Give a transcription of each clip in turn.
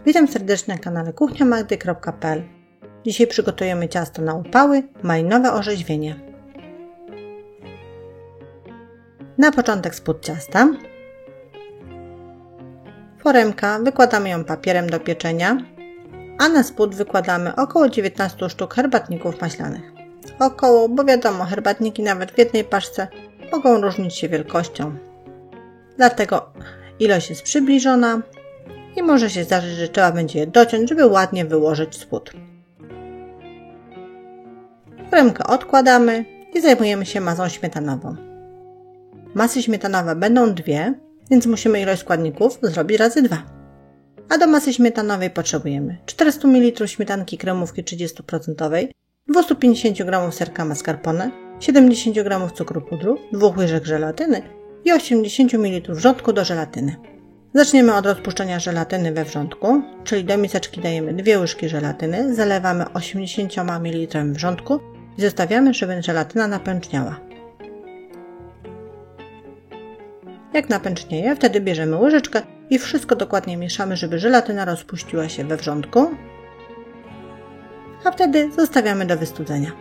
Witam serdecznie na kanale kuchniamagdy.pl. Dzisiaj przygotujemy ciasto na upały, malinowe orzeźwienie. Na początek spód ciasta. Foremka, wykładamy ją papierem do pieczenia, a na spód wykładamy około 19 sztuk herbatników maślanych. Około, bo wiadomo, herbatniki nawet w jednej paczce mogą różnić się wielkością. Dlatego ilość jest przybliżona i może się zdarzyć, że trzeba będzie je dociąć, żeby ładnie wyłożyć spód. Foremkę odkładamy i zajmujemy się masą śmietanową. Masy śmietanowe będą dwie, więc musimy ilość składników zrobić razy 2. A do masy śmietanowej potrzebujemy 400 ml śmietanki kremówki 30%, 250 g serka mascarpone, 70 g cukru pudru, 2 łyżek żelatyny i 80 ml wrzątku do żelatyny. Zaczniemy od rozpuszczenia żelatyny we wrzątku, czyli do miseczki dajemy 2 łyżki żelatyny, zalewamy 80 ml wrzątku i zostawiamy, żeby żelatyna napęczniała. Jak napęcznieje, wtedy bierzemy łyżeczkę i wszystko dokładnie mieszamy, żeby żelatyna rozpuściła się we wrzątku, a wtedy zostawiamy do wystudzenia.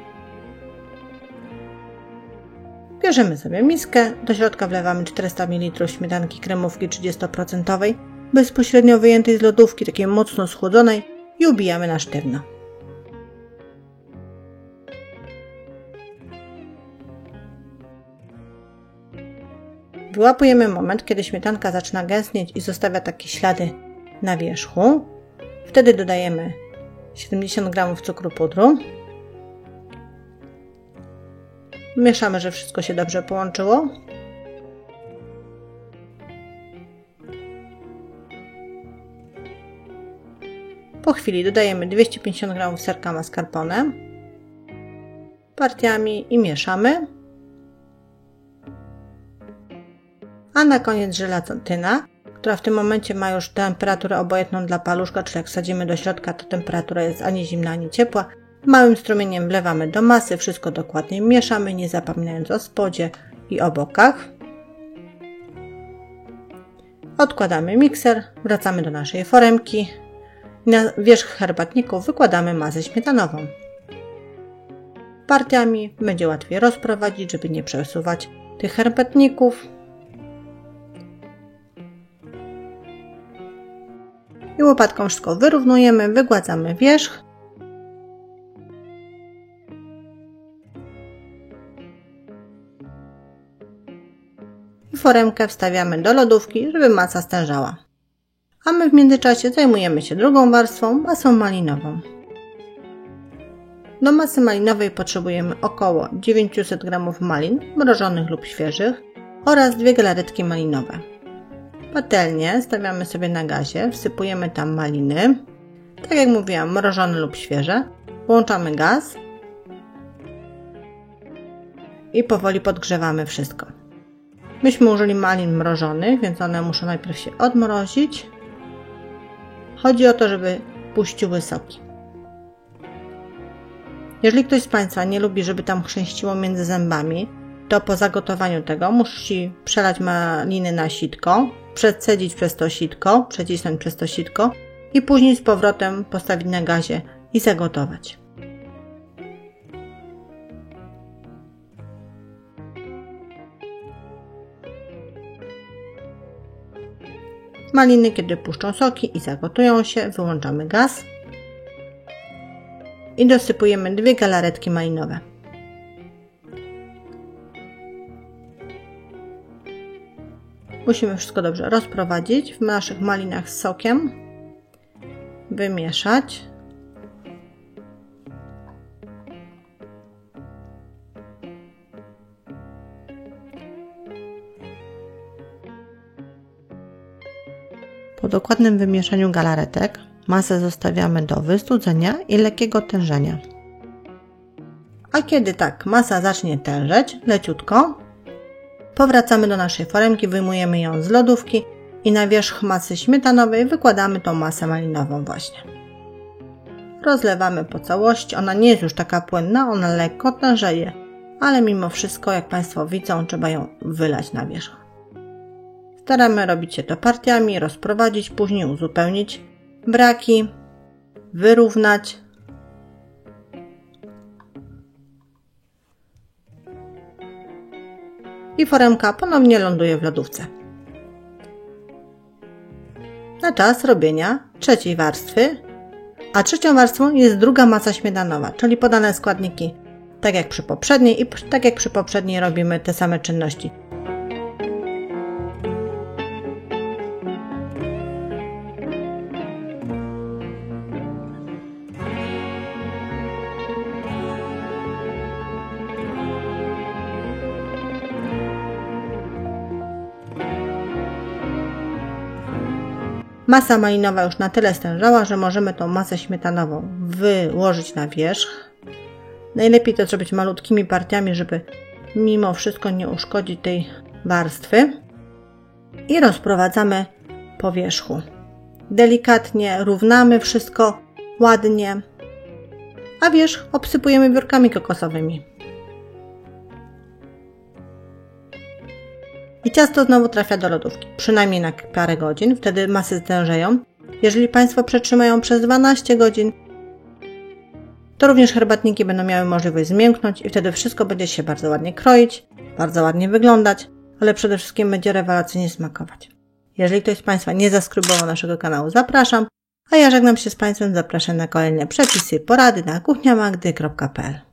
Bierzemy sobie miskę, do środka wlewamy 400 ml śmietanki kremówki 30%, bezpośrednio wyjętej z lodówki, takiej mocno schłodzonej, i ubijamy na sztywno. Wyłapujemy moment, kiedy śmietanka zaczyna gęstnieć i zostawia takie ślady na wierzchu. Wtedy dodajemy 70 g cukru pudru. Mieszamy, żeby wszystko się dobrze połączyło. Po chwili dodajemy 250 g serka mascarpone partiami i mieszamy. A na koniec żelatyna, która w tym momencie ma już temperaturę obojętną dla paluszka, czyli jak wsadzimy do środka, to temperatura jest ani zimna, ani ciepła. Małym strumieniem wlewamy do masy, wszystko dokładnie mieszamy, nie zapominając o spodzie i o bokach. Odkładamy mikser, wracamy do naszej foremki. Na wierzch herbatników wykładamy masę śmietanową. Partiami będzie łatwiej rozprowadzić, żeby nie przesuwać tych herbatników. I łopatką wszystko wyrównujemy, wygładzamy wierzch. I foremkę wstawiamy do lodówki, żeby masa stężała. A my w międzyczasie zajmujemy się drugą warstwą, masą malinową. Do masy malinowej potrzebujemy około 900 g malin, mrożonych lub świeżych, oraz 2 galaretki malinowe. Patelnię stawiamy sobie na gazie, wsypujemy tam maliny, tak jak mówiłam, mrożone lub świeże, włączamy gaz i powoli podgrzewamy wszystko. Myśmy użyli malin mrożonych, więc one muszą najpierw się odmrozić. Chodzi o to, żeby puściły soki. Jeżeli ktoś z Państwa nie lubi, żeby tam chrzęściło między zębami, to po zagotowaniu tego musi przelać maliny na sitko, przecedzić przez to sitko, przecisnąć przez to sitko i później z powrotem postawić na gazie i zagotować. Maliny, kiedy puszczą soki i zagotują się, wyłączamy gaz i dosypujemy 2 galaretki malinowe. Musimy wszystko dobrze rozprowadzić w naszych malinach z sokiem, wymieszać. Po dokładnym wymieszaniu galaretek masę zostawiamy do wystudzenia i lekkiego tężenia. A kiedy tak masa zacznie tężeć leciutko, powracamy do naszej foremki, wyjmujemy ją z lodówki i na wierzch masy śmietanowej wykładamy tą masę malinową właśnie. Rozlewamy po całości, ona nie jest już taka płynna, ona lekko tężeje, ale mimo wszystko, jak Państwo widzą, trzeba ją wylać na wierzch. Staramy robić się to partiami, rozprowadzić, później uzupełnić braki, wyrównać. I foremka ponownie ląduje w lodówce. Na czas robienia trzeciej warstwy, a trzecią warstwą jest druga masa śmietanowa, czyli podane składniki tak jak przy poprzedniej i tak jak przy poprzedniej robimy te same czynności. Masa malinowa już na tyle stężała, że możemy tą masę śmietanową wyłożyć na wierzch. Najlepiej to zrobić malutkimi partiami, żeby mimo wszystko nie uszkodzić tej warstwy. I rozprowadzamy po wierzchu. Delikatnie równamy wszystko ładnie, a wierzch obsypujemy wiórkami kokosowymi. I ciasto znowu trafia do lodówki, przynajmniej na parę godzin, wtedy masy zdrężeją. Jeżeli Państwo przetrzymają przez 12 godzin, to również herbatniki będą miały możliwość zmięknąć i wtedy wszystko będzie się bardzo ładnie kroić, bardzo ładnie wyglądać, ale przede wszystkim będzie rewelacyjnie smakować. Jeżeli ktoś z Państwa nie zasubskrybował naszego kanału, zapraszam, a ja żegnam się z Państwem, zapraszam na kolejne przepisy i porady na kuchniamagdy.pl.